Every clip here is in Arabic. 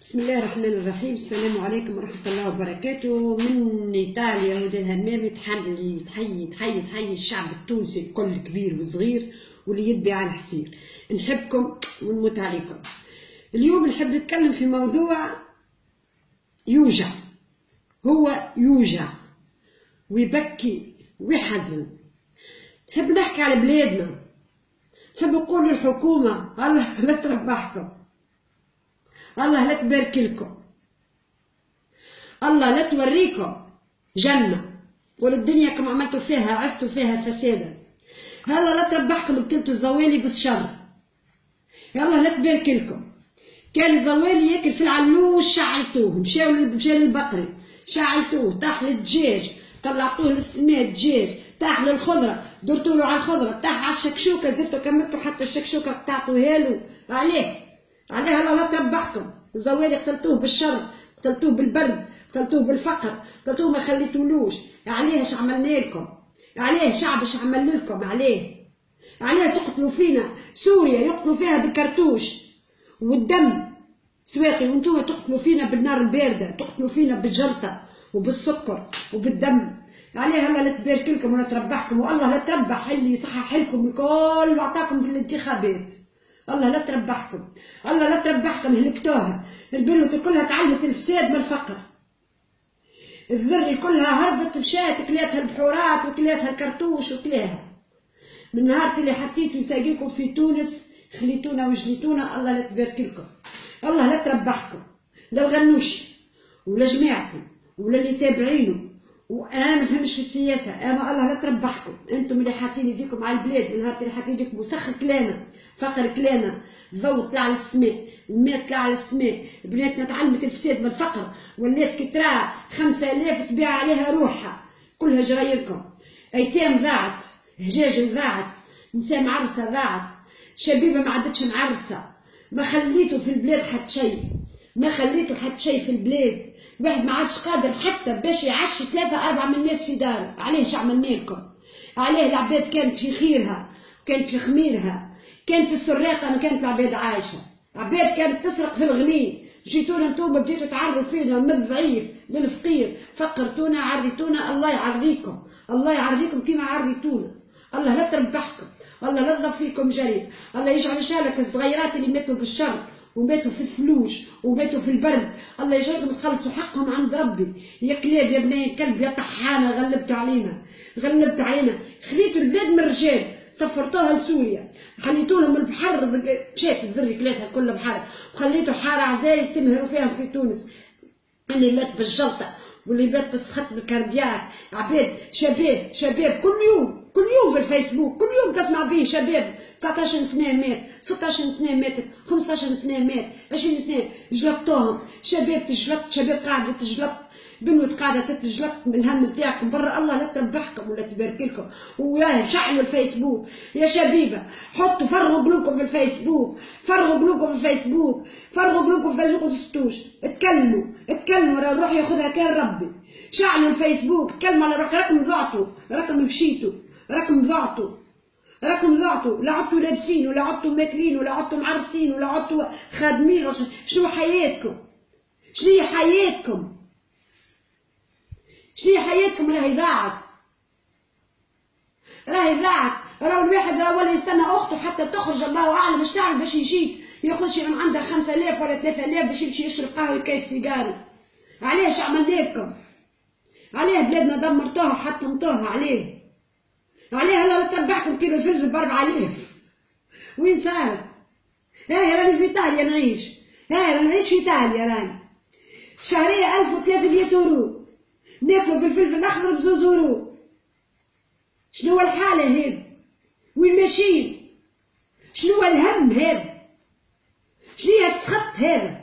بسم الله الرحمن الرحيم. السلام عليكم ورحمة الله وبركاته. من إيطاليا هدى الهمامي تحيي الشعب التونسي الكل كبير وصغير واللي يدبي على الحسير. نحبكم ونموت عليكم. اليوم نحب نتكلم في موضوع يوجع، هو يوجع ويبكي ويحزن. نحب نحكي على بلادنا، نحب نقول للحكومة الله لا تربحكم، الله لا تبارك لكم، الله لا توريكم جنة والدنيا كما عملتوا فيها عثتوا فيها فسادا. الله لا تربحكم بكلتوا الزوالي بالشر، الله لا تبارك لكم. كان الزوالي ياكل في العلوش شعلتوه، مشاو للبقري شعلتوه، طاح للدجاج طلعتوه للسماء الدجاج، طاح للخضرة درتوله على الخضرة، طاح على الشكشوكة زدتوا كملتوا حتى الشكشوكة قطعتوها له. عليه الله لا تربحكم. الزوالي قتلتوه بالشر، قتلتوه بالبرد، قتلتوه بالفقر، قتلتوه ما خليتولوش. عليه اش عملنا لكم؟ عليه شعب اش عمل لكم؟ عليه تقتلوا فينا سوريا يقتلوا فيها بالكرتوش والدم سواقي، وانتم تقتلوا فينا بالنار البارده، تقتلوا فينا بالجلطه وبالسكر وبالدم. عليه الله لا تبارك لكم ولا تربحكم، والله لا تربح اللي يصحح لكم الكل وعطاكم في الانتخابات. الله لا تربحكم، الله لا تربحكم. هلكتوها البنوت كلها تعلمت الفساد من الفقر، الذري كلها هربت مشات كلاتها البحورات وكلاتها الكرتوش وكلاها. من نهار اللي حطيتوا يثاقيكم في تونس خليتونا وجليتونا. الله لا تبارك لكم، الله لا تربحكم، لا الغنوشي ولا جماعكم ولا اللي تابعينه. وانا ما فهمش في السياسه، اما الله لا تربحكم. انتم اللي حاطين يديكم على البلاد، من نهار اللي حاطين يديكم وسخ كلامه فقر كلامه، الضوء طلع على السماء، الماء طلع على السماء، بناتنا تعلمت الفساد من الفقر، ولات كترا 5000 تبيع عليها روحها، كلها جرايركم. ايتام ضاعت، هجاج ضاعت، نساء معرسه ضاعت، شبيبه ما عادتش معرسه. ما خليتوا في البلاد حتى شيء، ما خليتوا حتى شيء في البلاد. واحد ما عادش قادر حتى باش يعشي 3 4 من الناس في داره. عليه اش عملنا لكم؟ عليه العباد كانت في خيرها، كانت في خميرها، كانت السراقه ما كانت العباد عايشه، عباد كانت تسرق في الغني. جيتونا انتوما بديتوا تعرضوا فينا من الضعيف للفقير، فقرتونا عريتونا. الله يعريكم، الله يعريكم كيما عريتونا. الله لا تربحكم، الله لا تضف فيكم جريء، الله يجعل شالك الصغيرات اللي ماتوا بالشر وماتوا في الثلوج وماتوا في البرد. الله يجعلكم تخلصوا حقهم عند ربي. يا كلاب يا بني الكلب يا طحانه، غلبتوا علينا، غلبتوا علينا. خليتوا البلاد من الرجال صفرتوها لسوريا، خليتوا لهم البحر مشات الذري كلاتها كلها بحر، وخليتوا حاره عزايز تنهروا فيهم في تونس، اللي مات بالجلطه واللي مات بالسخط بالكاردياك. عباد شباب كل يوم في الفيسبوك، كل يوم تسمع به شباب 19 سنه مات، 16 سنه ماتت، 15 سنه مات، 20 سنه جلطوهم. شباب تجلط، شباب قاعده تجلط، بنوت قاعده تتجلط من الهم نتاعكم برا. الله لا تربحكم ولا تبارك لكم. وياه شعلوا الفيسبوك يا شبيبه، حطوا فرغوا قلوبكم في الفيسبوك، فرغوا قلوبكم في الفيسبوك، فرغوا قلوبكم في الفيسبوك. وتسكتوش، اتكلموا روح ياخذها كان ربي. شعلوا الفيسبوك، تكلموا على راكم ضعتوا، راكم مشيتوا، راكم ضعتوا، لا عدتوا لابسين ولا عدتوا ماكلين ولا عدتوا معرسين ولا عدتوا خادمين. شنو حياتكم؟ شنو هي حياتكم؟ شنو هي حياتكم؟ راهي ضاعت. راهو الواحد ولا يستنى اخته حتى تخرج، الله اعلم اش تعمل باش يجيك ياخذش من عندها 5000 ولا 3000 باش يمشي يشرب قهوه ويكيف سيجاره. عليه اش عملنا لكم؟ عليه بلادنا دمرتوها وحطمتوها. عليه الله لا تربحكم. كيلو الفلفل ب4000 وين صار؟ راني في ايطاليا نعيش، نعيش في ايطاليا راني. شهرية 1300 يورو، ناكلوا في الفلفل الاخضر ب2 يورو. شنو الحالة هذه؟ وين ماشيين؟ شنو الهم هذا؟ شنو هي السخط هذا؟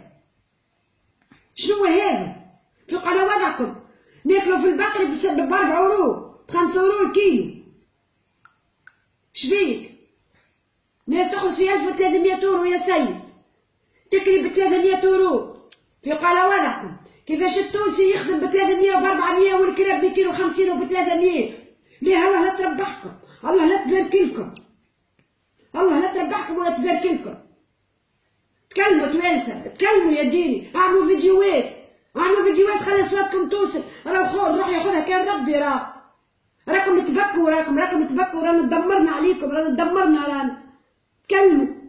شنو هذا؟ فوق على وضعكم. ناكلوا في البقري ب4 يورو، ب5 يورو الكيلو. شبيك؟ ناس تخلص في 1300 يورو يا سيد، تكري ب300 يورو. فوق على وضعكم. كيفاش التونسي يخدم ب300 وب400 والكلاب بكيلو 50 وب300؟ ليه الله لا تربحكم، الله لا تبارك لكم، الله لا تربحكم ولا تبارك لكم. تكلموا توانسه، تكلموا يا ديني، اعملوا فيديوهات خلي اصواتكم توصل. روح ياخذها كان ربي. راكم تبكوا رانا تدمرنا عليكم، رانا تدمرنا. تكلموا.